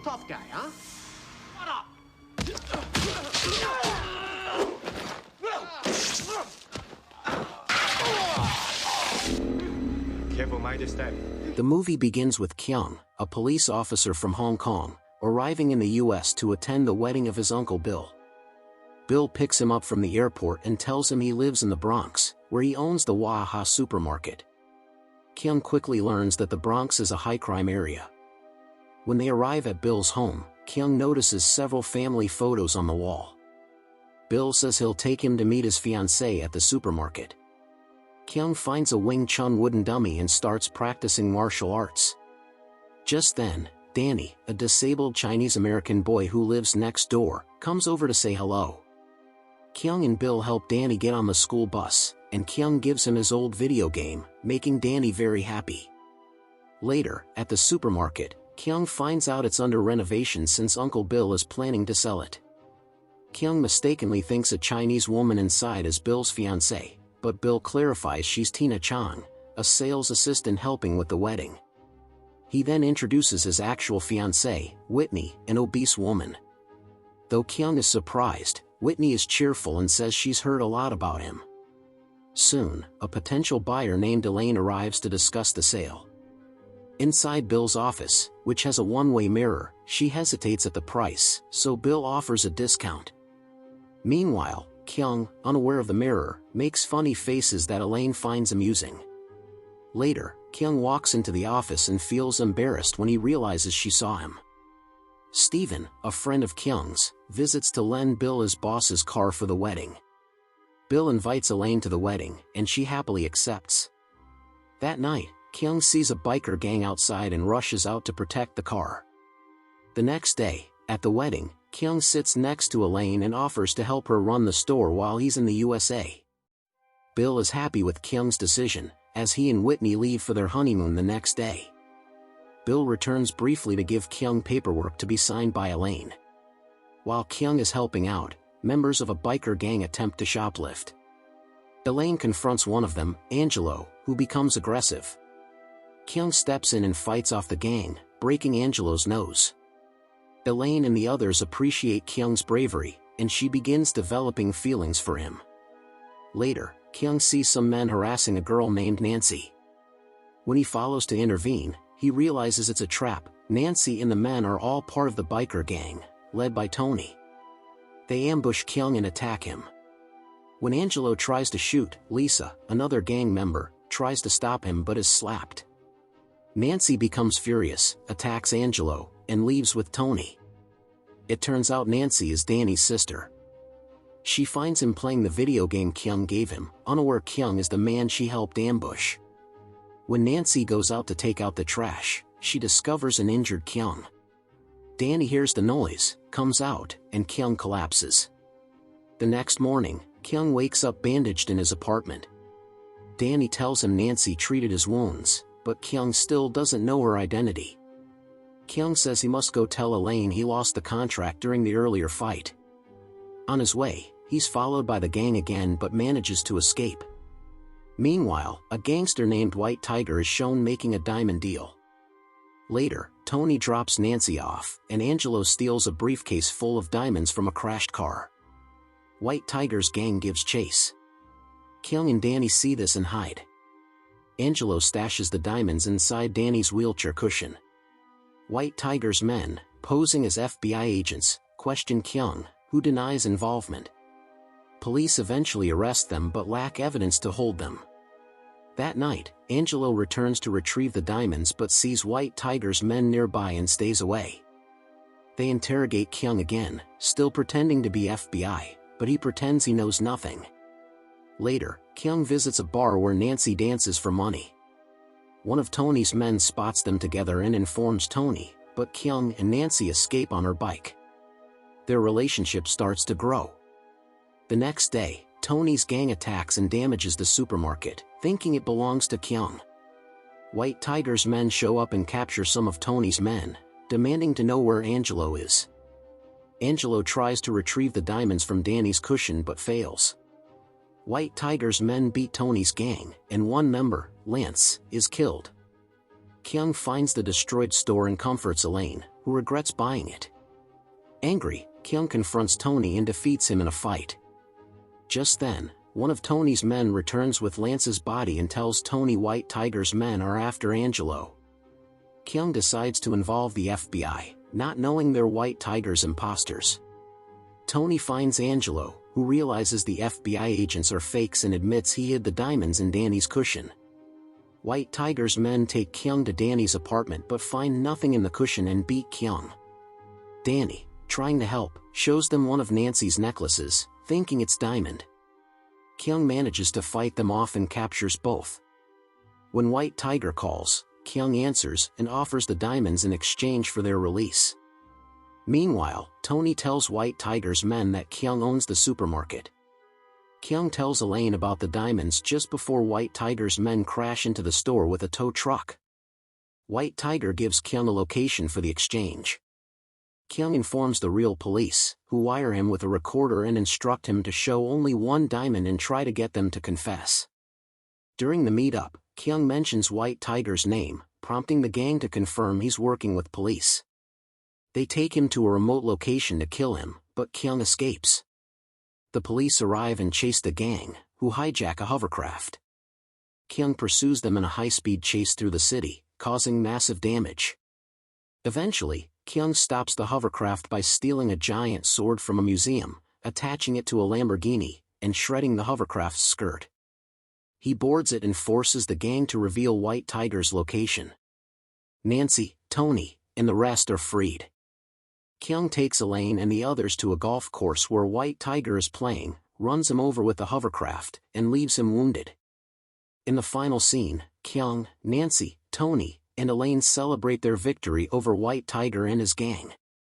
Tough guy, huh? What up? Careful, mind your step. The movie begins with Keung, a police officer from Hong Kong, arriving in the US to attend the wedding of his uncle Bill. Bill picks him up from the airport and tells him he lives in the Bronx, where he owns the Waha supermarket. Keung quickly learns that the Bronx is a high-crime area. When they arrive at Bill's home, Keung notices several family photos on the wall. Bill says he'll take him to meet his fiancée at the supermarket. Keung finds a Wing Chun wooden dummy and starts practicing martial arts. Just then, Danny, a disabled Chinese-American boy who lives next door, comes over to say hello. Keung and Bill help Danny get on the school bus, and Keung gives him his old video game, making Danny very happy. Later, at the supermarket, Keung finds out it's under renovation since Uncle Bill is planning to sell it. Keung mistakenly thinks a Chinese woman inside is Bill's fiancée, but Bill clarifies she's Tina Chang, a sales assistant helping with the wedding. He then introduces his actual fiancée, Whitney, an obese woman. Though Keung is surprised, Whitney is cheerful and says she's heard a lot about him. Soon, a potential buyer named Elaine arrives to discuss the sale. Inside Bill's office, which has a one-way mirror, she hesitates at the price, so Bill offers a discount. Meanwhile, Keung, unaware of the mirror, makes funny faces that Elaine finds amusing. Later, Keung walks into the office and feels embarrassed when he realizes she saw him. Stephen, a friend of Keung's, visits to lend Bill his boss's car for the wedding. Bill invites Elaine to the wedding, and she happily accepts. That night, Keung sees a biker gang outside and rushes out to protect the car. The next day, at the wedding, Keung sits next to Elaine and offers to help her run the store while he's in the USA. Bill is happy with Keung's decision, as he and Whitney leave for their honeymoon the next day. Bill returns briefly to give Keung paperwork to be signed by Elaine. While Keung is helping out, members of a biker gang attempt to shoplift. Elaine confronts one of them, Angelo, who becomes aggressive. Keung steps in and fights off the gang, breaking Angelo's nose. Elaine and the others appreciate Keung's bravery, and she begins developing feelings for him. Later, Keung sees some men harassing a girl named Nancy. When he follows to intervene, he realizes it's a trap. Nancy and the men are all part of the biker gang, led by Tony. They ambush Keung and attack him. When Angelo tries to shoot, Lisa, another gang member, tries to stop him but is slapped. Nancy becomes furious, attacks Angelo, and leaves with Tony. It turns out Nancy is Danny's sister. She finds him playing the video game Keung gave him, unaware Keung is the man she helped ambush. When Nancy goes out to take out the trash, she discovers an injured Keung. Danny hears the noise, comes out, and Keung collapses. The next morning, Keung wakes up bandaged in his apartment. Danny tells him Nancy treated his wounds, but Keung still doesn't know her identity. Keung says he must go tell Elaine he lost the contract during the earlier fight. On his way, he's followed by the gang again but manages to escape. Meanwhile, a gangster named White Tiger is shown making a diamond deal. Later, Tony drops Nancy off, and Angelo steals a briefcase full of diamonds from a crashed car. White Tiger's gang gives chase. Keung and Danny see this and hide. Angelo stashes the diamonds inside Danny's wheelchair cushion. White Tiger's men, posing as FBI agents, question Keung, who denies involvement. Police eventually arrest them but lack evidence to hold them. That night, Angelo returns to retrieve the diamonds but sees White Tiger's men nearby and stays away. They interrogate Keung again, still pretending to be FBI, but he pretends he knows nothing. Later, Keung visits a bar where Nancy dances for money. One of Tony's men spots them together and informs Tony, but Keung and Nancy escape on her bike. Their relationship starts to grow. The next day, Tony's gang attacks and damages the supermarket, thinking it belongs to Keung. White Tiger's men show up and capture some of Tony's men, demanding to know where Angelo is. Angelo tries to retrieve the diamonds from Danny's cushion but fails. White Tiger's men beat Tony's gang, and one member, Lance, is killed. Keung finds the destroyed store and comforts Elaine, who regrets buying it. Angry, Keung confronts Tony and defeats him in a fight. Just then, one of Tony's men returns with Lance's body and tells Tony White Tiger's men are after Angelo. Keung decides to involve the FBI, not knowing they're White Tiger's imposters. Tony finds Angelo, who realizes the FBI agents are fakes and admits he hid the diamonds in Danny's cushion. White Tiger's men take Keung to Danny's apartment but find nothing in the cushion and beat Keung. Danny, trying to help, shows them one of Nancy's necklaces, thinking it's diamond. Keung manages to fight them off and captures both. When White Tiger calls, Keung answers and offers the diamonds in exchange for their release. Meanwhile, Tony tells White Tiger's men that Keung owns the supermarket. Keung tells Elaine about the diamonds just before White Tiger's men crash into the store with a tow truck. White Tiger gives Keung a location for the exchange. Keung informs the real police, who wire him with a recorder and instruct him to show only one diamond and try to get them to confess. During the meetup, Keung mentions White Tiger's name, prompting the gang to confirm he's working with police. They take him to a remote location to kill him, but Keung escapes. The police arrive and chase the gang, who hijack a hovercraft. Keung pursues them in a high-speed chase through the city, causing massive damage. Eventually, Keung stops the hovercraft by stealing a giant sword from a museum, attaching it to a Lamborghini, and shredding the hovercraft's skirt. He boards it and forces the gang to reveal White Tiger's location. Nancy, Tony, and the rest are freed. Keung takes Elaine and the others to a golf course where White Tiger is playing, runs him over with the hovercraft, and leaves him wounded. In the final scene, Keung, Nancy, Tony, and Elaine celebrate their victory over White Tiger and his gang.